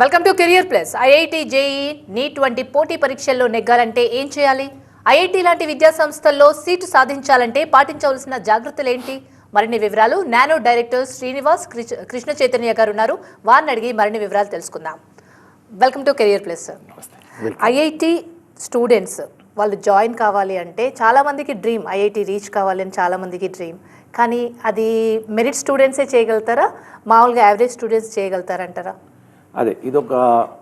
Welcome to career plus. IIT, JEE, NEET వంటి పోటీ పరీక్షల్లో నెగ్గాలంటే ఏం చేయాలి? ఐఐటి లాంటి విద్యా సంస్థల్లో సీటు సాధించాలంటే పాటించవలసిన జాగ్రత్తలు ఏంటి? మరిన్ని వివరాలు నానో డైరెక్టర్ శ్రీనివాస్ కృష్ణ చైతన్య గారు ఉన్నారు. వారిని అడిగి మరిన్ని వివరాలు తెలుసుకుందాం. Welcome to career plus. IIT students వాళ్ళు జాయిన్ కావాలి అంటే చాలామందికి డ్రీమ్, ఐఐటి రీచ్ కావాలి అని చాలామందికి డ్రీమ్. కానీ అది మెరిట్ స్టూడెంట్సే చేయగలుగుతారా, మామూలుగా యావరేజ్ స్టూడెంట్స్ చేయగలుగుతారంటారా? అదే ఇదొక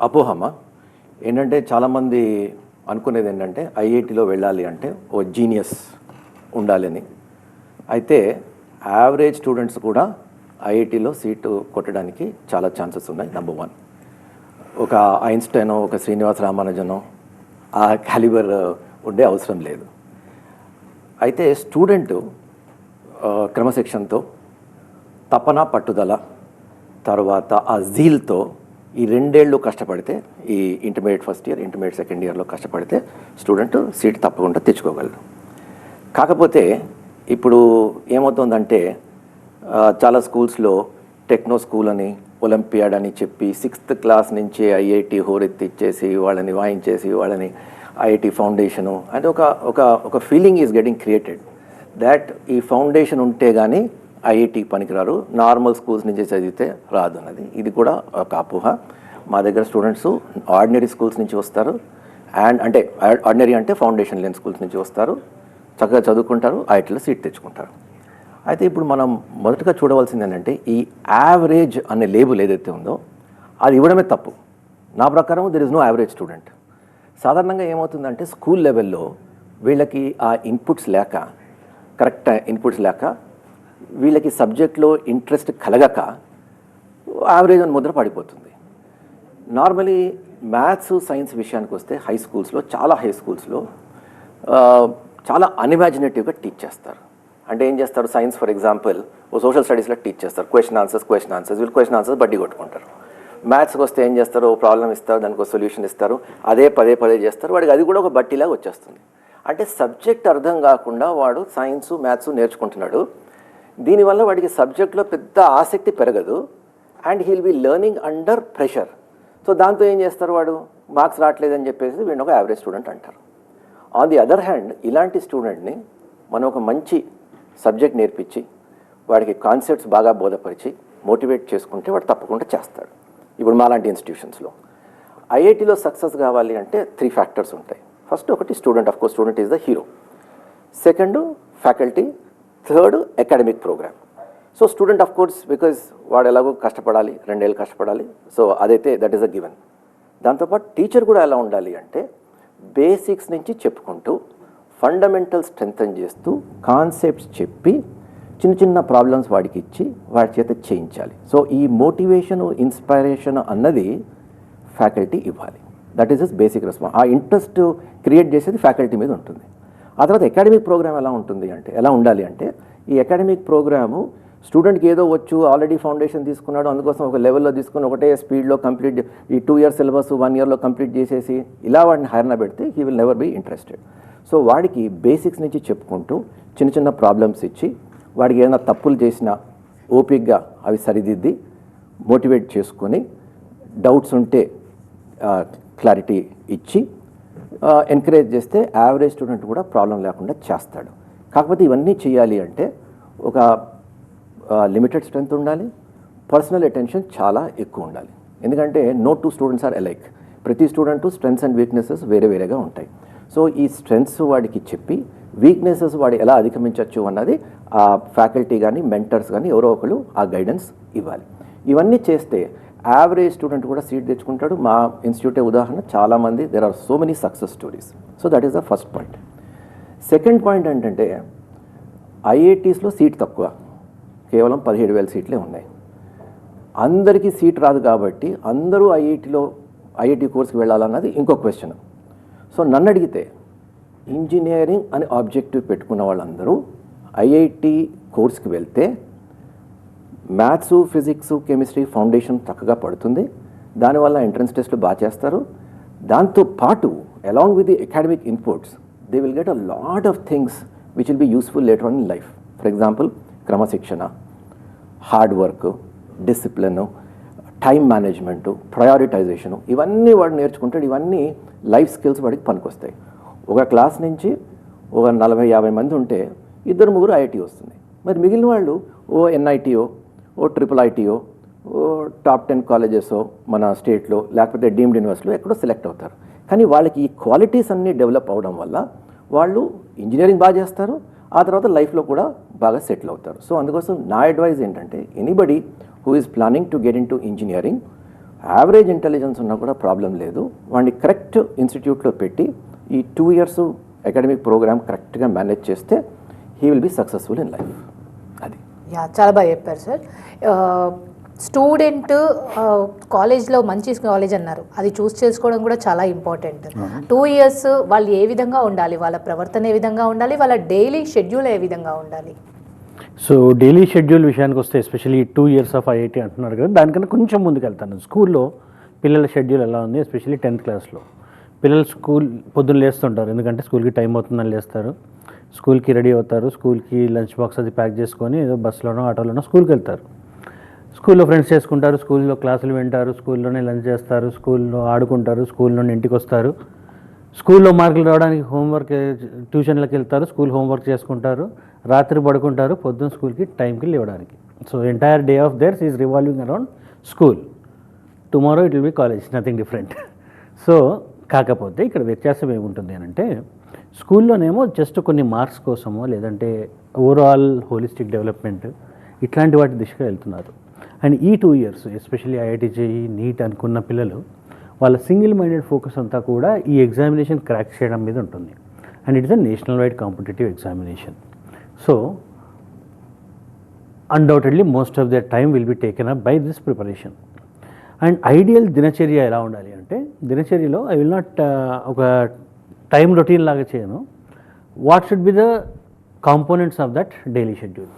అపోహమ. ఏంటంటే చాలామంది అనుకునేది ఏంటంటే ఐఐటిలో వెళ్ళాలి అంటే ఓ జీనియస్ ఉండాలని. అయితే యావరేజ్ స్టూడెంట్స్ కూడా ఐఐటిలో సీటు కొట్టడానికి చాలా ఛాన్సెస్ ఉన్నాయి. నెంబర్ 1, ఒక ఐన్స్టైనో ఒక శ్రీనివాస రామానుజనో ఆ క్యాలిబర్ ఉండే అవసరం లేదు. అయితే స్టూడెంటు క్రమశిక్షణతో, తపన, పట్టుదల, తర్వాత ఆ జీల్తో ఈ 2 ఏళ్ళు కష్టపడితే, ఈ intermediate first year, intermediate second ఇయర్లో కష్టపడితే స్టూడెంట్ సీట్ తప్పకుండా తెచ్చుకోగలరు. కాకపోతే ఇప్పుడు ఏమవుతుందంటే చాలా స్కూల్స్లో టెక్నో స్కూల్ అని, ఒలింపియాడ్ అని చెప్పి 6th క్లాస్ నుంచే ఐఐటి హోరెత్తి ఇచ్చేసి వాళ్ళని వాయించేసి వాళ్ళని ఐఐటి ఫౌండేషను అంటే ఒక feeling is getting created that ఈ ఫౌండేషన్ ఉంటే కానీ ఐఐటికి పనికిరారు, నార్మల్ స్కూల్స్ నుంచి చదివితే రాదు అన్నది. ఇది కూడా ఒక అపోహ. మా దగ్గర స్టూడెంట్స్ ఆర్డినరీ స్కూల్స్ నుంచి వస్తారు, అంటే ఆర్డినరీ అంటే ఫౌండేషన్ లేని స్కూల్స్ నుంచి వస్తారు, చక్కగా చదువుకుంటారు, ఐఐటిలో సీట్ తెచ్చుకుంటారు. అయితే ఇప్పుడు మనం మొదటగా చూడవలసింది ఏంటంటే ఈ యావరేజ్ అనే లేబుల్ ఏదైతే ఉందో అది ఇవ్వడమే తప్పు. నా ప్రకారం there is no average student. సాధారణంగా ఏమవుతుందంటే స్కూల్ లెవెల్లో వీళ్ళకి ఆ ఇన్పుట్స్ లేక, కరెక్ట్ ఇన్పుట్స్ లేక, వీళ్ళకి సబ్జెక్ట్లో ఇంట్రెస్ట్ కలగక యావరేజ్ అని ముద్ర పడిపోతుంది. నార్మలీ మ్యాథ్స్, సైన్స్ విషయానికి వస్తే హై స్కూల్స్లో, చాలా హై స్కూల్స్లో చాలా అన్ఇమాజినేటివ్గా టీచ్ చేస్తారు. అంటే ఏం చేస్తారు, సైన్స్ ఫర్ ఎగ్జాంపుల్ ఓ సోషల్ స్టడీస్లో టీచ్ చేస్తారు, క్వశ్చన్ ఆన్సర్స్ వీళ్ళు క్వశ్చన్ ఆన్సర్స్ బడ్డీ కొట్టుకుంటారు. మ్యాథ్స్కి వస్తే ఏం చేస్తారు, ఓ ప్రాబ్లం ఇస్తారు, దానికి ఒక సొల్యూషన్ ఇస్తారు, అదే పదే చేస్తారు, వాడికి అది కూడా ఒక బట్టీలాగా వచ్చేస్తుంది. అంటే సబ్జెక్ట్ అర్థం కాకుండా వాడు సైన్స్, మ్యాథ్స్ నేర్చుకుంటున్నాడు. దీనివల్ల వాడికి సబ్జెక్ట్లో పెద్ద ఆసక్తి పెరగదు, and he'll be learning under pressure. So దాంతో ఏం చేస్తారు, వాడు మార్క్స్ రావట్లేదని చెప్పేసి వీడిని ఒక యావరేజ్ స్టూడెంట్ అంటారు. ఆన్ ది అదర్ హ్యాండ్ ఇలాంటి స్టూడెంట్ని మనం ఒక మంచి సబ్జెక్ట్ నేర్పించి వాడికి కాన్సెప్ట్స్ బాగా బోధపరిచి మోటివేట్ చేసుకుంటే వాడు తప్పకుండా చేస్తాడు. ఇప్పుడు మాలాంటి ఇన్స్టిట్యూషన్స్లో ఐఐటిలో సక్సెస్ కావాలి అంటే 3 ఫ్యాక్టర్స్ ఉంటాయి. ఫస్ట్ ఒకటి student, of course student is the hero. Second faculty, third academic programme. So student of course because వాడు ఎలాగో కష్టపడాలి, 2 ఏళ్ళు కష్టపడాలి, సో అదైతే దట్ ఈస్ అ గివెన్. దాంతోపాటు టీచర్ కూడా ఎలా ఉండాలి అంటే బేసిక్స్ నుంచి చెప్పుకుంటూ ఫండమెంటల్ స్ట్రెంథన్ చేస్తూ కాన్సెప్ట్స్ చెప్పి చిన్న ప్రాబ్లమ్స్ వాడికి ఇచ్చి వాడి చేత చేయించాలి. సో ఈ మోటివేషను, ఇన్స్పైరేషన్ అన్నది ఫ్యాకల్టీ ఇవ్వాలి. That is is basic response. ఆ ఇంట్రెస్ట్ క్రియేట్ చేసేది ఫ్యాకల్టీ మీద ఉంటుంది. ఆ తర్వాత అకాడమిక్ ప్రోగ్రామ్ ఎలా ఉండాలి అంటే ఈ అకాడమిక్ ప్రోగ్రాము స్టూడెంట్కి ఏదో వచ్చు, ఆల్రెడీ ఫౌండేషన్ తీసుకున్నాడు, అందుకోసం ఒక లెవెల్లో తీసుకుని ఒకటే స్పీడ్లో కంప్లీట్, ఈ 2 ఇయర్స్ సిలబస్ 1 ఇయర్లో కంప్లీట్ చేసేసి ఇలా వాడిని హైర్న పెడితే he will never be interested. So వాడికి బేసిక్స్ నుంచి చెప్పుకుంటూ చిన్న ప్రాబ్లమ్స్ ఇచ్చి వాడికి ఏదైనా తప్పులు చేసినా ఓపిక్గా అవి సరిదిద్ది మోటివేట్ చేసుకొని డౌట్స్ ఉంటే క్లారిటీ ఇచ్చి ఎంకరేజ్ చేస్తే యావరేజ్ స్టూడెంట్ కూడా ప్రాబ్లం లేకుండా చేస్తాడు. కాకపోతే ఇవన్నీ చేయాలి అంటే ఒక లిమిటెడ్ స్ట్రెంత్ ఉండాలి, పర్సనల్ అటెన్షన్ చాలా ఎక్కువ ఉండాలి. ఎందుకంటే నో 2 స్టూడెంట్స్ ఆర్ అలైక్. ప్రతి స్టూడెంట్ స్ట్రెంగ్స్ అండ్ వీక్నెసెస్ వేరేగా ఉంటాయి. సో ఈ స్ట్రెంగ్స్ వాడికి చెప్పి వీక్నెసెస్ వాడు ఎలా అధిగమించవచ్చు అన్నది ఆ ఫ్యాకల్టీ కానీ మెంటర్స్ కానీ ఎవరో ఒకరు ఆ గైడెన్స్ ఇవ్వాలి. ఇవన్నీ చేస్తే యావరేజ్ స్టూడెంట్ కూడా సీట్ తెచ్చుకుంటాడు. మా ఇన్స్టిట్యూటే ఉదాహరణ, చాలామంది there are so many success stories. So that is the first point. Second point ఏంటంటే ఐఐటీస్లో సీట్ తక్కువ, కేవలం 17,000 సీట్లే ఉన్నాయి. అందరికీ సీట్ రాదు కాబట్టి అందరూ ఐఐటి కోర్స్కి వెళ్ళాలన్నది ఇంకో క్వశ్చన్. సో నన్ను అడిగితే ఇంజనీరింగ్ అని ఆబ్జెక్టివ్ పెట్టుకున్న వాళ్ళందరూ ఐఐటి కోర్స్కి వెళ్తే మ్యాథ్స్, ఫిజిక్స్, కెమిస్ట్రీ ఫౌండేషన్ చక్కగా పడుతుంది, దానివల్ల ఎంట్రన్స్ టెస్ట్లు బాగా చేస్తారు. దాంతోపాటు along with the academic inputs they will get a lot of things which will be useful later on in life. For example క్రమశిక్షణ, hard work, discipline, time management, prioritisation, ఇవన్నీ వాడు నేర్చుకుంటాడు. ఇవన్నీ లైఫ్ స్కిల్స్ వాడికి పనికొస్తాయి. ఒక క్లాస్ నుంచి ఒక 40-50 మంది ఉంటే 2-3 ఐఐటి వస్తుంది. మరి మిగిలిన వాళ్ళు ఓ ఎన్ఐటిఓ, ఓ IIITO, ఓ టాప్ 10 కాలేజెస్ మన స్టేట్లో లేకపోతే డీమ్డ్ యూనివర్సిటీలో ఎక్కడో సెలెక్ట్ అవుతారు. కానీ వాళ్ళకి ఈ క్వాలిటీస్ అన్నీ డెవలప్ అవడం వల్ల వాళ్ళు ఇంజనీరింగ్ బాగా చేస్తారు, ఆ తర్వాత లైఫ్లో కూడా బాగా సెటిల్ అవుతారు. సో అందుకోసం నా అడ్వైజ్ ఏంటంటే anybody who is planning to get in to engineering, average intelligence ఉన్నా కూడా ప్రాబ్లం లేదు. వాడిని కరెక్ట్ ఇన్స్టిట్యూట్లో పెట్టి ఈ 2 years అకాడమిక్ ప్రోగ్రామ్ కరెక్ట్గా మేనేజ్ చేస్తే he will be successful in life. అది చాలా బాగా చెప్పారు సార్. స్టూడెంట్ కాలేజ్లో మంచి కాలేజ్ అన్నారు, అది చూస్ చేసుకోవడం కూడా చాలా ఇంపార్టెంట్. 2 years వాళ్ళు ఏ విధంగా ఉండాలి, వాళ్ళ ప్రవర్తన ఏ విధంగా ఉండాలి, వాళ్ళ డైలీ షెడ్యూల్ ఏ విధంగా ఉండాలి? సో డైలీ షెడ్యూల్ విషయానికి వస్తే ఎస్పెషల్లీ 2 years ఆఫ్ ఐఐటి అంటున్నారు కదా, దానికన్నా కొంచెం ముందుకు వెళ్తాను. స్కూల్లో పిల్లల షెడ్యూల్ ఎలా ఉంది, ఎస్పెషల్లీ 10th క్లాస్లో పిల్లలు స్కూల్ పొద్దున్న లేస్తుంటారు, ఎందుకంటే స్కూల్కి టైం అవుతుందని లేస్తారు, స్కూల్కి రెడీ అవుతారు, స్కూల్కి లంచ్ బాక్స్ అది ప్యాక్ చేసుకొని ఏదో బస్సులోనో ఆటోలోనో స్కూల్కి వెళ్తారు. స్కూల్లో ఫ్రెండ్స్ చేసుకుంటారు, స్కూల్లో క్లాసులు వింటారు, స్కూల్లోనే లంచ్ చేస్తారు, స్కూల్లో ఆడుకుంటారు, స్కూల్ నుండి ఇంటికి వస్తారు, స్కూల్లో మార్కులు రావడానికి హోంవర్క్ ట్యూషన్లకు వెళ్తారు, స్కూల్ హోంవర్క్ చేసుకుంటారు, రాత్రి పడుకుంటారు, పొద్దున్న స్కూల్కి టైంకి లేవడానికి. So entire day of there's is revolving around school. Tomorrow it will be college, nothing different. So కాకపోతే ఇక్కడ వ్యత్యాసం ఏముంటుంది అని అంటే, స్కూల్లోనేమో జస్ట్ కొన్ని మార్క్స్ కోసమో లేదంటే ఓవరాల్ హోలిస్టిక్ డెవలప్మెంట్ ఇట్లాంటి వాటి దిశగా వెళ్తున్నారు. అండ్ ఈ 2 years especially IIT JEE neat అనుకున్న పిల్లలు వాళ్ళ సింగిల్ మైండెడ్ ఫోకస్ అంతా కూడా ఈ ఎగ్జామినేషన్ క్రాక్ చేయడం మీద ఉంటుంది. And it is a national wide competitive examination. So undoubtedly most of their time will be taken up by this preparation. And ideal దినచర్య ఎలా ఉండాలి అంటే, దినచర్యలో ఐ విల్ నాట్ ఒక టైం రొటీన్ లాగా చేయను. What should be the components of that daily schedule.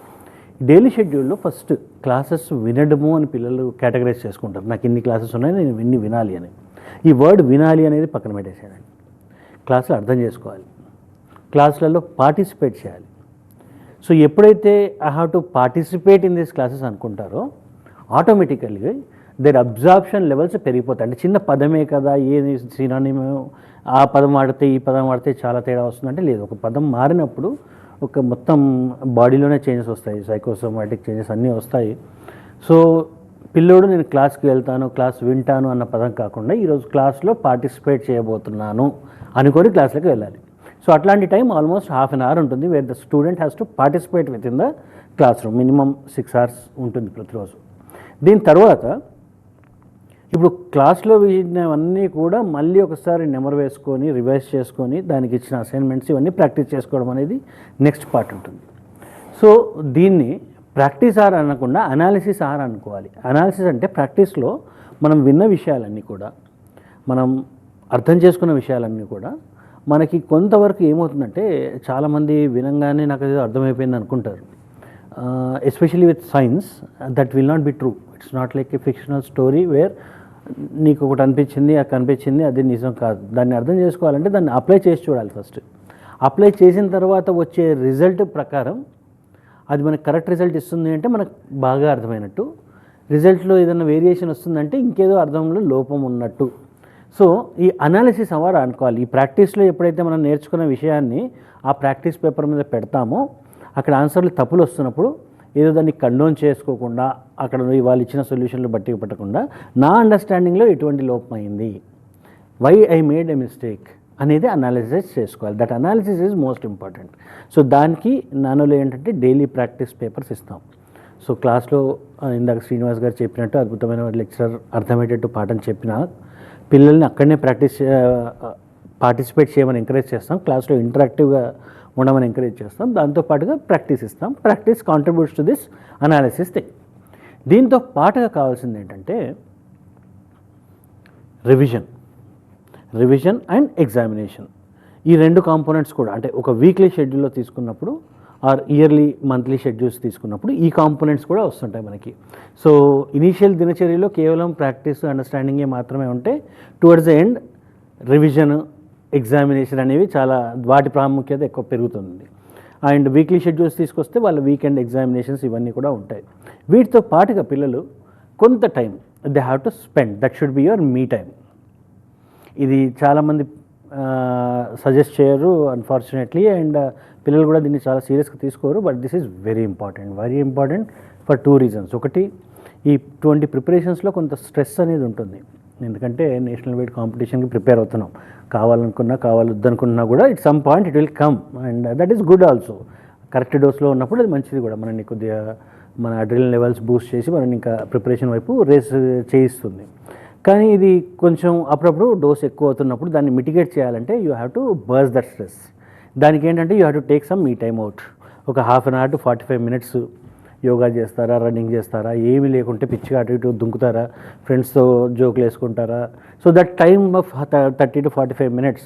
Daily షెడ్యూల్లో first classes వినడము అని పిల్లలు కేటగరైజ్ చేసుకుంటారు. నాకు ఇన్ని క్లాసెస్ ఉన్నాయి, నేను ఇన్ని వినాలి అని. ఈ వర్డ్ వినాలి అనేది పక్కన పెట్టేసేయాలండి. క్లాసులు అర్థం చేసుకోవాలి, క్లాసులలో పార్టిసిపేట్ చేయాలి. సో ఎప్పుడైతే I have to participate in these classes అనుకుంటారో ఆటోమేటికల్గా దేర్ అబ్జార్ప్షన్ లెవెల్స్ పెరిగిపోతాయి. అంటే చిన్న పదమే కదా, ఏది సినానిమ్, ఆ పదం వాడితే ఈ పదం వాడితే చాలా తేడా వస్తుందంటే లేదు. ఒక పదం మారినప్పుడు ఒక మొత్తం బాడీలోనే చేంజెస్ వస్తాయి, సైకోసోమాటిక్ చేంజెస్ అన్నీ వస్తాయి. సో పిల్లోడు నేను క్లాస్కి వెళ్తాను, క్లాస్ వింటాను అన్న పదం కాకుండా ఈరోజు క్లాస్లో పార్టిసిపేట్ చేయబోతున్నాను అనుకొని క్లాస్లోకి వెళ్ళాలి. సో అట్లాంటి టైం ఆల్మోస్ట్ ½ an hour ఉంటుంది, wear the student has to participate with in the class room. Minimum 6 hours ఉంటుంది ప్రతిరోజు. దీని తర్వాత ఇప్పుడు క్లాస్లో విన్నవన్నీ కూడా మళ్ళీ ఒకసారి నెమరు వేసుకొని రివైజ్ చేసుకొని దానికి ఇచ్చిన అసైన్మెంట్స్ ఇవన్నీ ప్రాక్టీస్ చేసుకోవడం అనేది నెక్స్ట్ పార్ట్ ఉంటుంది. సో దీన్ని ప్రాక్టీస్ ఆర్ అనకుండా అనాలిసిస్ ఆర్ అనుకోవాలి. అనాలిసిస్ అంటే ప్రాక్టీస్లో మనం విన్న విషయాలన్నీ కూడా, మనం అర్థం చేసుకున్న విషయాలన్నీ కూడా మనకి కొంతవరకు ఏమవుతుందంటే, చాలామంది వినంగానే నాకు అది అర్థమైపోయింది అనుకుంటారు. Especially with science that will not be true. It's not like A fictional story wear నీకు ఒకటి అనిపించింది, అది కనిపించింది, అది నిజం కాదు. దాన్ని అర్థం చేసుకోవాలంటే దాన్ని అప్లై చేసి చూడాలి ఫస్ట్. అప్లై చేసిన తర్వాత వచ్చే రిజల్ట్ ప్రకారం అది మనకు కరెక్ట్ రిజల్ట్ ఇస్తుంది అంటే మనకు బాగా అర్థమైనట్టు, రిజల్ట్లో ఏదైనా వేరియేషన్ వస్తుందంటే ఇంకేదో అర్థంలో లోపం ఉన్నట్టు. సో ఈ అనాలిసిస్ అవర్ అనుకోవాలి. ఈ ప్రాక్టీస్లో ఎప్పుడైతే మనం నేర్చుకున్న విషయాన్ని ఆ ప్రాక్టీస్ పేపర్ మీద పెడతామో అక్కడ ఆన్సర్లు తప్పులు వస్తున్నప్పుడు ఏదో దాన్ని కండోన్ చేసుకోకుండా, అక్కడ వాళ్ళు ఇచ్చిన సొల్యూషన్లు బట్టి పెట్టకుండా నా అండర్స్టాండింగ్లో ఎటువంటి లోపం అయింది, why I made a mistake అనేది అనాలిసిస్ చేసుకోవాలి. That analysis is most important. So దానికి నానోలో ఏంటంటే డైలీ ప్రాక్టీస్ పేపర్స్ ఇస్తాం. సో క్లాస్లో ఇందాక శ్రీనివాస్ గారు చెప్పినట్టు అద్భుతమైన లెక్చరర్ అర్థమయ్యేటట్టు పాఠం చెప్పిన పిల్లల్ని అక్కడనే పార్టిసిపేట్ చేయమని ఎంకరేజ్ చేస్తాం. క్లాస్లో ఇంటరాక్టివ్గా ఉండమని ఎంకరేజ్ చేస్తాం. దాంతోపాటుగా ప్రాక్టీస్ ఇస్తాం. Practice contributes to this analysis thing. దీంతో పాటుగా కావాల్సింది ఏంటంటే రివిజన్ అండ్ ఎగ్జామినేషన్. ఈ 2 కాంపోనెంట్స్ కూడా, అంటే ఒక వీక్లీ షెడ్యూల్లో తీసుకున్నప్పుడు ఆర్ ఇయర్లీ మంత్లీ షెడ్యూల్స్ తీసుకున్నప్పుడు ఈ కాంపోనెంట్స్ కూడా వస్తుంటాయి మనకి. సో ఇనీషియల్ దినచర్యలో కేవలం ప్రాక్టీస్ అండర్స్టాండింగే మాత్రమే ఉంటే towards the end revision, examination అనేవి చాలా వాటి ప్రాముఖ్యత ఎక్కువ పెరుగుతుంది. అండ్ వీక్లీ షెడ్యూల్స్ తీసుకొస్తే వాళ్ళ వీకెండ్ ఎగ్జామినేషన్స్ ఇవన్నీ కూడా ఉంటాయి. వీటితో పాటుగా పిల్లలు కొంత time they have to spend, that should be your me time. ఇది చాలామంది సజెస్ట్ చేయరు అన్ఫార్చునేట్లీ, అండ్ పిల్లలు కూడా దీన్ని చాలా సీరియస్గా తీసుకోరు. But this is very important for 2 reasons. ఒకటి, ఇటువంటి ప్రిపరేషన్స్లో కొంత స్ట్రెస్ అనేది ఉంటుంది. ఎందుకంటే నేషనల్ వైడ్ కాంపిటీషన్కి ప్రిపేర్ అవుతున్నాం. కావాలొద్దనుకున్నా కూడా it some point it will come, and that is good also. Correct డోస్లో ఉన్నప్పుడు అది మంచిది కూడా, మనని కొద్దిగా మన అడ్రినల్ లెవెల్స్ బూస్ట్ చేసి మనని ఇంకా ప్రిపరేషన్ వైపు రేస్ చేయిస్తుంది. కానీ ఇది కొంచెం అప్పుడప్పుడు డోస్ ఎక్కువ అవుతున్నప్పుడు దాన్ని మిటిగేట్ చేయాలంటే you have to burst that stress. దానికి ఏంటంటే you have to take some me time out. ఒక 1/2 hour to 45 minutes యోగా చేస్తారా, రన్నింగ్ చేస్తారా, ఏమీ లేకుంటే పిచ్చిగా అటు ఇటు దుంకుతారా, ఫ్రెండ్స్తో జోకులు వేసుకుంటారా. So that time of 30 to 45 minutes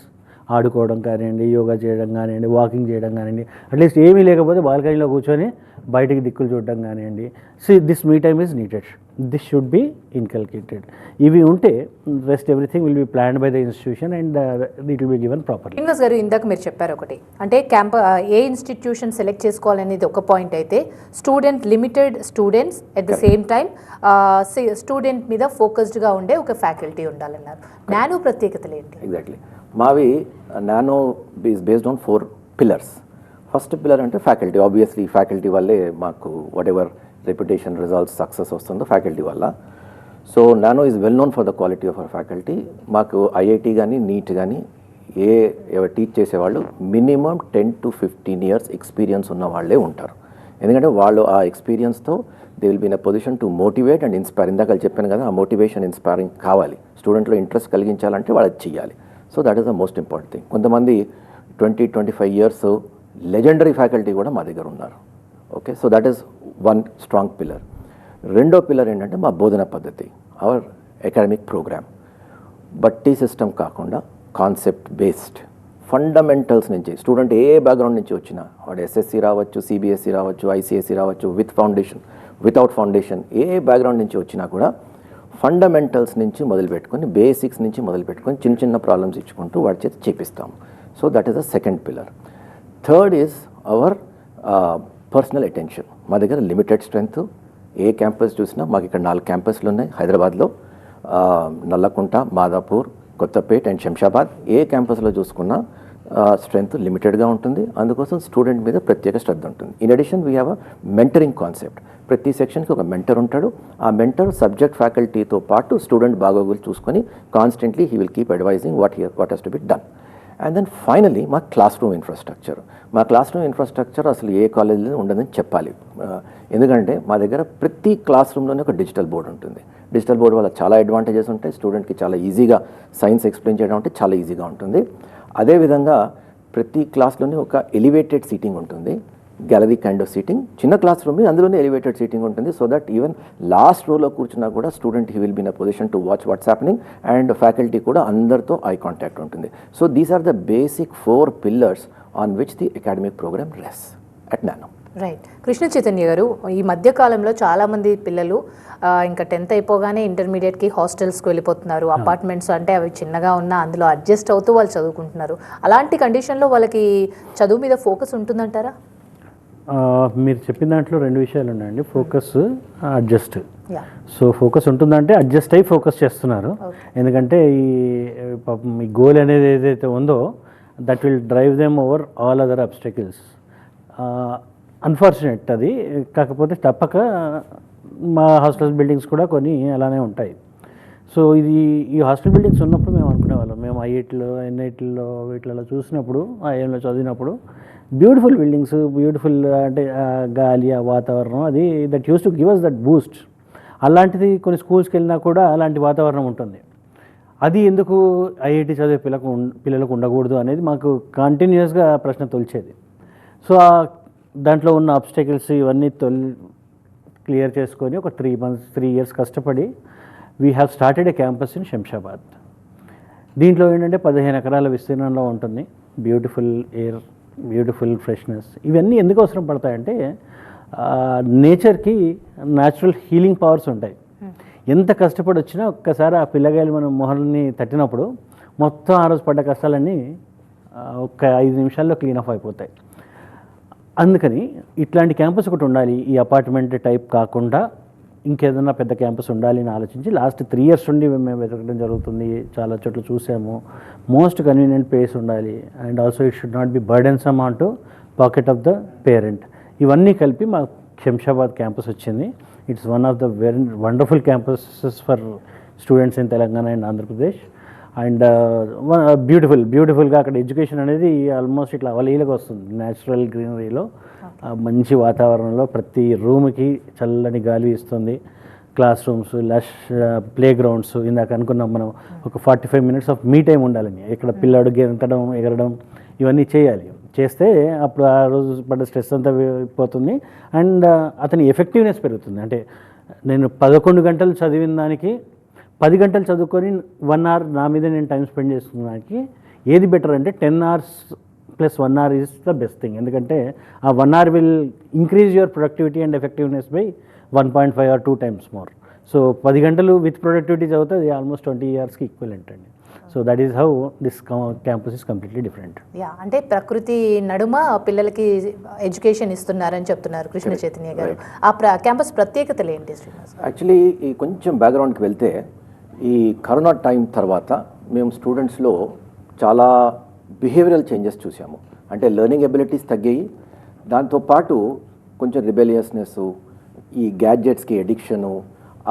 ఆడుకోవడం కానివ్వండి, యోగా చేయడం కానివ్వండి, వాకింగ్ చేయడం కానివ్వండి, అట్లీస్ట్ ఏమీ లేకపోతే బాల్కనీలో కూర్చొని బయటికి దిక్కులు చూడడం కానివ్వండి. So this me time is needed, this should be inculcated. ఇవి ఉంటే rest everything will be planned by the institution and it will be given properly. Srinivas గారు, ఇందాక మీరు చెప్పారు ఒకటి, అంటే ఏ ఇన్స్టిట్యూషన్ సెలెక్ట్ చేసుకోవాలనేది ఒక పాయింట్ అయితే, limited students at the same time student మీద ఫోకస్డ్గా ఉండే ఒక ఫ్యాకల్టీ ఉండాలన్నారు. నానో ప్రత్యేకతలు ఏంటి? ఎగ్జాక్ట్లీ, మావి nano is based on 4 pillars. First pillar అంటే ఫ్యాకల్టీ. ఆబ్వియస్లీ ఫ్యాకల్టీ వల్లే మాకు what ever reputation, results, success వస్తుందో ఫ్యాకల్టీ వల్ల. So nano is well known for the quality of our faculty. మాకు ఐఐటి కానీ, నీట్ కానీ ఎవరు టీచ్ చేసేవాళ్ళు మినిమం 10 to 15 years ఎక్స్పీరియన్స్ ఉన్న వాళ్ళే ఉంటారు. ఎందుకంటే వాళ్ళు ఆ ఎక్స్పీరియన్స్తో they will be in a position to motivate and inspire. ఇందాక చెప్పాను కదా, ఆ మోటివేషన్, ఇన్స్పైరింగ్ కావాలి. స్టూడెంట్లో ఇంట్రెస్ట్ కలిగించాలంటే వాళ్ళకి చెయ్యాలి. So that is the most important thing. కొంతమంది 20-25 years లెజెండరీ ఫ్యాకల్టీ కూడా మా దగ్గర ఉన్నారు. Okay, so that is one strong pillar. రెండో పిల్లర్ ఏంటంటే మా బోధన పద్ధతి, అవర్ అకాడమిక్ ప్రోగ్రామ్. బట్టి సిస్టమ్ కాకుండా కాన్సెప్ట్ బేస్డ్ ఫండమెంటల్స్ నుంచి, స్టూడెంట్ ఏ బ్యాక్గ్రౌండ్ నుంచి వచ్చినా, వాడు ఎస్ఎస్సి రావచ్చు, సిబిఎస్సి రావచ్చు, ఐసిఎస్సి రావచ్చు, with foundation, without foundation, A background నుంచి వచ్చినా కూడా ఫండమెంటల్స్ నుంచి మొదలుపెట్టుకొని, బేసిక్స్ నుంచి మొదలుపెట్టుకొని చిన్న చిన్న ప్రాబ్లమ్స్ ఇచ్చుకుంటూ వాడి చేతి చేపిస్తాము. So that is the second pillar. Third is our personal attention. మా దగ్గర లిమిటెడ్ స్ట్రెంగ్త్. ఏ క్యాంపస్ చూసినా మాకు ఇక్కడ 4 క్యాంపస్లు ఉన్నాయి హైదరాబాద్లో. నల్లకుంట, మాదాపూర్, కొత్తపేట్ అండ్ శంషాబాద్. ఏ క్యాంపస్లో చూసుకున్నా స్ట్రెంగ్త్ లిమిటెడ్గా ఉంటుంది. అందుకోసం స్టూడెంట్ మీద ప్రత్యేక శ్రద్ధ ఉంటుంది. In addition we have a mentoring concept. ప్రతి సెక్షన్కి ఒక మెంటర్ ఉంటాడు. ఆ మెంటర్ సబ్జెక్ట్ ఫ్యాకల్టీతో పాటు స్టూడెంట్ బాగోగులు చూసుకొని constantly he will keep advising what he's to be done. And then finally మా క్లాస్ రూమ్ ఇన్ఫ్రాస్ట్రక్చర్. మా క్లాస్ రూమ్ ఇన్ఫ్రాస్ట్రక్చర్ అసలు ఏ కాలేజీలో ఉండదని చెప్పాలి. ఎందుకంటే మా దగ్గర ప్రతి క్లాస్ రూమ్లోనే ఒక డిజిటల్ బోర్డు ఉంటుంది. డిజిటల్ బోర్డు వల్ల చాలా అడ్వాంటేజెస్ ఉంటాయి. స్టూడెంట్కి చాలా ఈజీగా సైన్స్ ఎక్స్ప్లెయిన్ చేయడం అంటే చాలా ఈజీగా ఉంటుంది. అదేవిధంగా ప్రతి క్లాస్లోనే ఒక ఎలివేటెడ్ సీటింగ్ ఉంటుంది, గ్యాలరీ కైండ్ ఆఫ్ సీటింగ్. చిన్న క్లాస్ రూమ్ అందులోనే ఎలివేటెడ్ సీటింగ్ ఉంటుంది. సో దట్ ఈవెన్ లాస్ట్ రోలో కూర్చున్నా కూడా student he will be in a position to watch what's happening, and faculty కూడా అందరితో ఐ కాంటాక్ట్ ఉంటుంది. So these are the basic 4 pillars on which the academic programme rest at Nano. Right. Krishna Chaitanya garu, ఈ మధ్యకాలంలో చాలామంది పిల్లలు ఇంకా 10th అయిపోగానే ఇంటర్మీడియట్కి హాస్టల్స్కి వెళ్ళిపోతున్నారు. అపార్ట్మెంట్స్ అంటే అవి చిన్నగా ఉన్నా అందులో అడ్జస్ట్ అవుతూ వాళ్ళు చదువుకుంటున్నారు. అలాంటి కండిషన్లో వాళ్ళకి చదువు మీద ఫోకస్ ఉంటుందంటారా? మీరు చెప్పిన దాంట్లో 2 విషయాలు ఉన్నాయండి. Focus, adjust. సో ఫోకస్ ఉంటుందంటే అడ్జస్ట్ అయ్యి ఫోకస్ చేస్తున్నారు. ఎందుకంటే ఈ గోల్ అనేది ఏదైతే ఉందో that will drive them over all other obstacles. Unfortunate అది. కాకపోతే తప్పక మా హాస్టల్ బిల్డింగ్స్ కూడా కొన్ని అలానే ఉంటాయి. సో ఈ హాస్టల్ బిల్డింగ్స్ ఉన్నప్పుడు మేము అనుకునేవాళ్ళం, మేము ఐఐటీలో, ఎన్ఐటీలో వీటిలో చూసినప్పుడు, ఐఐఎంలో చదివినప్పుడు బ్యూటిఫుల్ బిల్డింగ్స్, బ్యూటిఫుల్ అంటే గాలి, ఆ వాతావరణం, అది that use to give us that boost. అలాంటిది కొన్ని స్కూల్స్కి వెళ్ళినా కూడా అలాంటి వాతావరణం ఉంటుంది. అది ఎందుకు ఐఐటి చదివే పిల్లలకు ఉండకూడదు అనేది మాకు కంటిన్యూస్గా ప్రశ్న తొలిచేది. సో దాంట్లో ఉన్న అబ్స్టకిల్స్ ఇవన్నీ క్లియర్ చేసుకొని ఒక 3 years కష్టపడి we have started a campus in Shamshabad. దీంట్లో ఏంటంటే 15 ఎకరాల విస్తీర్ణంలో ఉంటుంది. Beautiful air, beautiful freshness. ఇవన్నీ ఎందుకు అవసరం పడతాయంటే నేచర్కి న్యాచురల్ హీలింగ్ పవర్స్ ఉంటాయి. ఎంత కష్టపడి వచ్చినా ఒక్కసారి ఆ పిల్లగాయలు మనం మొహాన్ని తట్టినప్పుడు మొత్తం ఆ రోజు పడ్డ కష్టాలన్నీ ఒక 5 నిమిషాల్లో క్లీన్ ఆఫ్ అయిపోతాయి. అందుకని ఇట్లాంటి క్యాంపస్ ఒకటి ఉండాలి. ఈ అపార్ట్మెంట్ టైప్ కాకుండా ఇంకేదైనా పెద్ద క్యాంపస్ ఉండాలి అని ఆలోచించి లాస్ట్ 3 years నుండి మేము వెతకడం జరుగుతుంది. చాలా చోట్ల చూసాము. మోస్ట్ కన్వీనియంట్ ప్లేస్ ఉండాలి and also it should not be burdensome on to pocket of the parent. ఇవన్నీ కలిపి మా శంషాబాద్ క్యాంపస్ వచ్చింది. It's one of the very wonderful campuses for students in Telangana and Andhra Pradesh. And బ్యూటిఫుల్గా అక్కడ ఎడ్యుకేషన్ అనేది ఆల్మోస్ట్ ఇట్లా అవలీలగా వస్తుంది. న్యాచురల్ గ్రీనరీలో మంచి వాతావరణంలో ప్రతి రూమ్కి చల్లని గాలి ఇస్తుంది. Class rooms, lush play grounds, ఇందాక అనుకున్నాం మనం ఒక 45 minutes ఆఫ్ మీ టైం ఉండాలని. ఇక్కడ పిల్లాడు గెంతడం, ఎగరడం ఇవన్నీ చేయాలి. చేస్తే అప్పుడు ఆ రోజు పడ్డ స్ట్రెస్ అంతా పోతుంది అండ్ అతని ఎఫెక్టివ్నెస్ పెరుగుతుంది. అంటే నేను 11 గంటలు చదివిన దానికి 10 గంటలు చదువుకొని 1 hour నా మీద నేను టైం స్పెండ్ చేసుకున్నానికి ఏది బెటర్ అంటే 10 hours + 1 hour is the best thing. ఎందుకంటే ఆ 1 hour will increase your productivity and effectiveness by 1.5 or 2 times more. So 10 గంటలు విత్ ప్రొడక్టివిటీ చదివితే అది ఆల్మోస్ట్ 20 yearsకి ఈక్వలెంట్ అండి. So that is how this campus is completely different. Yeah, అంటే ప్రకృతి నడుమ పిల్లలకి ఎడ్యుకేషన్ ఇస్తున్నారని చెప్తున్నారు కృష్ణ చైతన్య గారు. ఆ క్యాంపస్ ప్రత్యేకతలు ఏంటి శ్రీనివాస్? యాక్చువల్లీ ఈ కొంచెం బ్యాక్గ్రౌండ్కి వెళ్తే ఈ కరోనా టైం తర్వాత మేము స్టూడెంట్స్లో చాలా బిహేవియరల్ చేంజెస్ చూసాము. అంటే లెర్నింగ్ ఎబిలిటీస్ తగ్గాయి, దాంతోపాటు కొంచెం రిబెలియస్నెస్, ఈ గ్యాడ్జెట్స్కి ఎడిక్షను,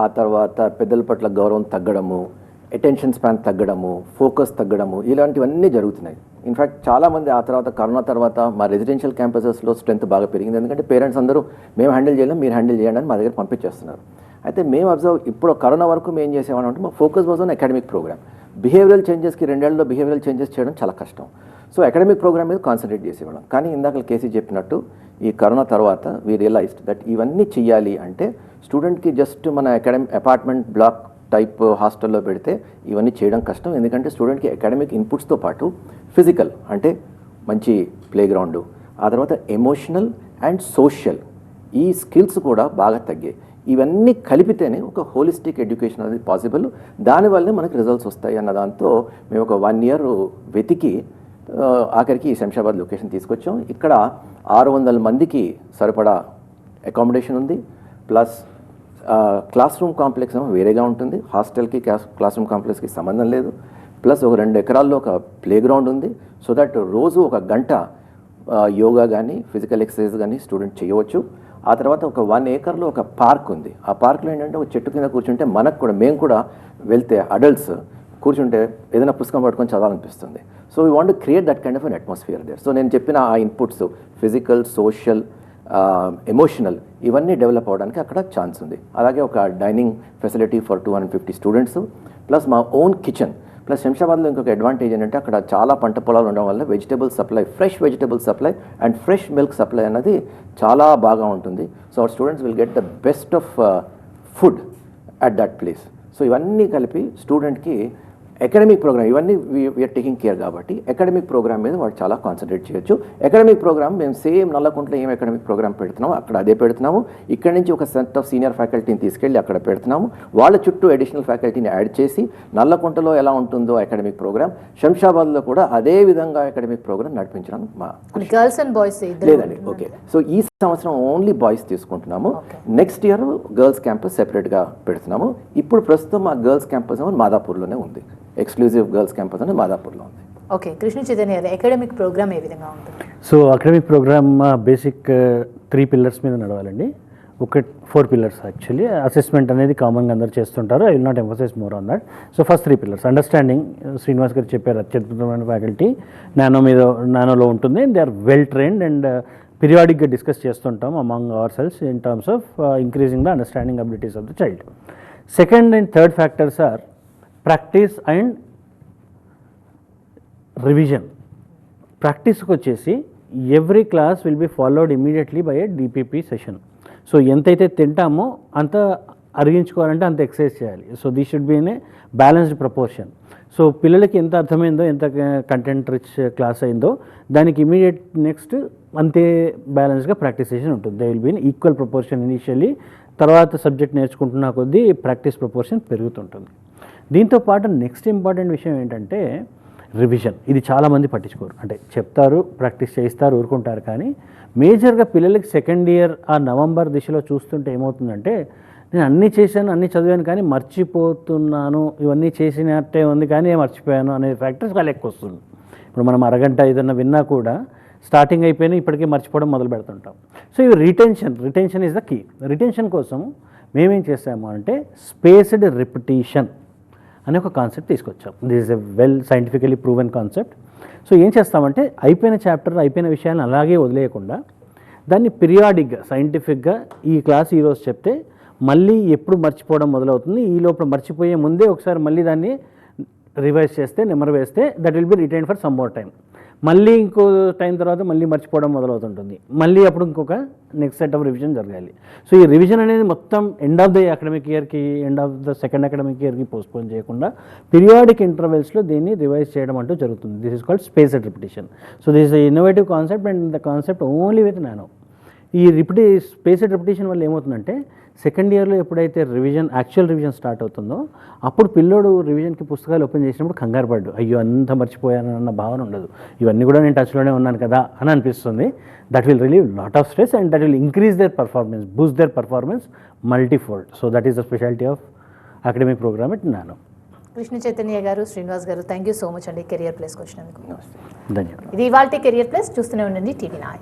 ఆ తర్వాత పెద్దల పట్ల గౌరవం తగ్గడము, అటెన్షన్ స్పాన్ తగ్గడము, ఫోకస్ తగ్గడము, ఇలాంటివన్నీ జరుగుతున్నాయి. ఇన్ఫ్యాక్ట్ చాలామంది ఆ తర్వాత కరోనా తర్వాత మా రెసిడెన్షియల్ క్యాంపసెస్లో స్ట్రెంత్ బాగా పెరిగింది. ఎందుకంటే పేరెంట్స్ అందరూ మేము హ్యాండిల్ చేయలేం, మీరు హ్యాండిల్ చేయండి అని మా దగ్గర పంపించేస్తున్నారు. అయితే మేము అబ్జర్వ్ ఇప్పుడు కరోనా వరకు మేము చేసేవాళ్ళం అంటే మా focus was on academic programme. Behavioural చేంజెస్కి 2 ఏళ్లలో బిహేవియరల్ చేంజెస్ చేయడం చాలా కష్టం. సో అకాడమిక్ ప్రోగ్రామ్ మీద కాన్సన్ట్రేట్ చేసేవాళ్ళం. కానీ ఇందాక కేసీ చెప్పినట్టు ఈ కరోనా తర్వాత వీ రియలైజ్డ్ దట్ ఇవన్నీ చెయ్యాలి అంటే స్టూడెంట్కి జస్ట్ మన అపార్ట్మెంట్ బ్లాక్ టైప్ హాస్టల్లో పెడితే ఇవన్నీ చేయడం కష్టం. ఎందుకంటే స్టూడెంట్కి అకాడమిక్ ఇన్పుట్స్తో పాటు ఫిజికల్ అంటే మంచి ప్లేగ్రౌండ్, ఆ తర్వాత ఎమోషనల్ అండ్ సోషల్ ఈ స్కిల్స్ కూడా బాగా తగ్గాయి. ఇవన్నీ కలిపితేనే ఒక హోలిస్టిక్ ఎడ్యుకేషన్ అనేది పాసిబుల్. దానివల్లే మనకి రిజల్ట్స్ వస్తాయి అన్న దాంతో మేము ఒక 1 year వెతికి ఆఖరికి ఈ శంషాబాద్ లొకేషన్ తీసుకొచ్చాం. ఇక్కడ 600 మందికి సరిపడా అకామిడేషన్ ఉంది, ప్లస్ క్లాస్ రూమ్ కాంప్లెక్స్ ఏమో వేరేగా ఉంటుంది. హాస్టల్కి క్లాస్ రూమ్ కాంప్లెక్స్కి సంబంధం లేదు. ప్లస్ ఒక 2 ఎకరాల్లో ఒక ప్లే గ్రౌండ్ ఉంది. సో దట్ రోజు 1 గంట యోగా కానీ ఫిజికల్ ఎక్సర్సైజ్ కానీ స్టూడెంట్ చేయవచ్చు. ఆ తర్వాత ఒక 1 acreలో ఒక పార్క్ ఉంది. ఆ పార్క్లో ఏంటంటే ఒక చెట్టు కింద కూర్చుంటే మనకు కూడా మేము కూడా వెళ్తే అడల్ట్స్ కూర్చుంటే ఏదైనా పుస్తకం పట్టుకొని చదవాలనిపిస్తుంది. So we want to create that kind of an atmosphere there. So నేను చెప్పిన ఆ ఇన్పుట్స్ ఫిజికల్, సోషల్, ఎమోషనల్ ఇవన్నీ డెవలప్ అవ్వడానికి అక్కడ ఛాన్స్ ఉంది. అలాగే ఒక dining facility for 250 students, plus మా ఓన్ కిచెన్. ప్లస్ శంషాబాద్లో ఇంకొక అడ్వాంటేజ్ ఏంటంటే అక్కడ చాలా పంట పొలాలు ఉండడం వల్ల vegetable supply, fresh vegetable supply and fresh milk supply అన్నది చాలా బాగా ఉంటుంది. So our students will get the best of food at that place. So ఇవన్నీ కలిపి స్టూడెంట్కి అకాడమిక్ ప్రోగ్రామ్ ఇవన్నీ వీఆర్ టేకింగ్ కేర్ కాబట్టి అకాడమిక్ ప్రోగ్రామ్ మీద వాళ్ళు చాలా కాన్సన్ట్రేట్ చేయొచ్చు. అకాడమిక్ ప్రోగ్రామ్ మేము సేమ్ నల్లకుంటలో ఏం అకాడమిక్ ప్రోగ్రామ్ పెడుతున్నామో అక్కడ అదే పెడుతున్నాము. ఇక్కడ నుంచి ఒక సెట్ ఆఫ్ సీనియర్ ఫ్యాకల్టీని తీసుకెళ్ళి అక్కడ పెడుతున్నాము. వాళ్ళ చుట్టూ అడిషనల్ ఫ్యాకల్టీని యాడ్ చేసి నల్లకుంటలో ఎలా ఉంటుందో అకాడమిక్ ప్రోగ్రామ్ శంషాబాద్లో కూడా అదే విధంగా అకాడమిక్ ప్రోగ్రామ్ నడిపించడం మా గర్ల్స్ అండ్ బాయ్స్ లేదండి. ఓకే, సో ఈ సంవత్సరం ఓన్లీ బాయ్స్ తీసుకుంటున్నాము. నెక్స్ట్ ఇయర్ గర్ల్స్ క్యాంపస్ సెపరేట్గా పెడుతున్నాము. ఇప్పుడు ప్రస్తుతం మా గర్ల్స్ క్యాంపస్ ఏమో మాదాపూర్లోనే ఉంది. ఎక్స్క్లూజివ్ గర్ల్స్ క్యాంపస్ అనేది మాదాపూర్లో ఉంది. ఓకే, కృష్ణ చైతన్య గారు అకాడమిక్ ప్రోగ్రామ్ ఏ విధంగా ఉంటుంది? So academic programme basic 3 pillars మీద నడవాలండి. 4 pillars యాక్చువల్లీ. అసెస్మెంట్ అనేది కామన్గా అందరు చేస్తుంటారు. I will not emphasise more on that. So first 3 pillars understanding. Srinivas గారు చెప్పారు అత్యద్భుతమైన ఫ్యాకల్టీ నానోలో ఉంటుంది. They are well trained and పీరియాడిక్గా డిస్కస్ చేస్తుంటాం among ourselves in terms of increasing the understanding abilities of the child. Second and third factors are practice and revision. ప్రాక్టీస్కి వచ్చేసి every class will be followed immediately by a DPP session. సో ఎంతైతే తింటామో అంత అరిగించుకోవాలంటే అంత exercise చేయాలి. So this should be in a balanced proportion. So పిల్లలకి ఎంత అర్థమైందో, ఎంత కంటెంట్ రిచ్ క్లాస్ అయిందో దానికి ఇమీడియట్ నెక్స్ట్ అంతే బ్యాలెన్స్గా ప్రాక్టీస్ సెషన్ ఉంటుంది. They will be in equal proportion initially. తర్వాత సబ్జెక్ట్ నేర్చుకుంటున్న కొద్దీ ప్రాక్టీస్ ప్రపోర్షన్ పెరుగుతుంటుంది. దీంతో పాటు నెక్స్ట్ ఇంపార్టెంట్ విషయం ఏంటంటే రివిజన్. ఇది చాలామంది పట్టించుకోరు. అంటే చెప్తారు, ప్రాక్టీస్ చేయిస్తారు, ఊరుకుంటారు. కానీ మేజర్గా పిల్లలకి సెకండ్ ఇయర్ ఆ నవంబర్ దిశలో చూస్తుంటే ఏమవుతుందంటే నేను అన్నీ చేశాను, అన్నీ చదివాను, కానీ మర్చిపోతున్నాను, ఇవన్నీ చేసినట్టే ఉంది కానీ మర్చిపోయాను అనే ఫ్యాక్టర్స్ చాలా ఎక్కువ వస్తుంది. ఇప్పుడు మనం అరగంట ఏదన్నా విన్నా కూడా స్టార్టింగ్ అయిపోయినా ఇప్పటికే మర్చిపోవడం మొదలు పెడుతుంటాం. సో ఇవి retention is the key. Retention కోసం మేమేం చేసాము అంటే స్పేస్డ్ రిపిటీషన్ అనే ఒక కాన్సెప్ట్ తీసుకొచ్చాం. This is a well scientifically proven concept. So ఏం చేస్తామంటే అయిపోయిన చాప్టర్, అయిపోయిన విషయాలను అలాగే వదిలేయకుండా దాన్ని పీరియాడిక్గా, సైంటిఫిక్గా ఈ క్లాస్ ఈరోజు చెప్తే మళ్ళీ ఎప్పుడు మర్చిపోవడం మొదలవుతుంది, ఈ లోపల మర్చిపోయే ముందే ఒకసారి మళ్ళీ దాన్ని రివైజ్ చేస్తే, నెంబర్ వేస్తే that will be retain for some more time. మళ్ళీ ఇంకో టైం తర్వాత మళ్ళీ మర్చిపోవడం మొదలవుతుంటుంది, మళ్ళీ అప్పుడు ఇంకొక నెక్స్ట్ సెట్ ఆఫ్ రివిజన్ జరగాలి. సో ఈ రివిజన్ అనేది మొత్తం ఎండ్ ఆఫ్ ద అకాడమిక్ ఇయర్కి, end of the second academic ఇయర్కి పోస్ట్పోన్ చేయకుండా పీరియాడిక్ ఇంటర్వెల్స్లో దీన్ని రివైజ్ చేయడం అంటూ జరుగుతుంది. This is called spaced repetition. So this is innovative concept and the concept only with nano. ఈ స్పేస్డ్ రిపిటీషన్ వల్ల ఏమవుతుందంటే సెకండ్ ఇయర్లో ఎప్పుడైతే యాక్చువల్ రివిజన్ స్టార్ట్ అవుతుందో అప్పుడు పిల్లోడు రివిజన్కి పుస్తకాలు ఓపెన్ చేసినప్పుడు కంగారు పడ్డు, అయ్యో అంత మర్చిపోయాను అన్న భావన ఉండదు. ఇవన్నీ కూడా నేను టచ్లోనే ఉన్నాను కదా అని అనిపిస్తుంది. That will relieve lot of stress and that will increase their performance, boost their performance multifold. So that is the speciality of academic programme at Nano. Krishna Chaitanya garu, Srinivas garu, thank you so much అండి కెరియర్ ప్లేస్కి వచ్చినందుకు. ధన్యవాదాలు. ఇది ఇవాల్టి career place. చూస్తూనే ఉండండి TV9.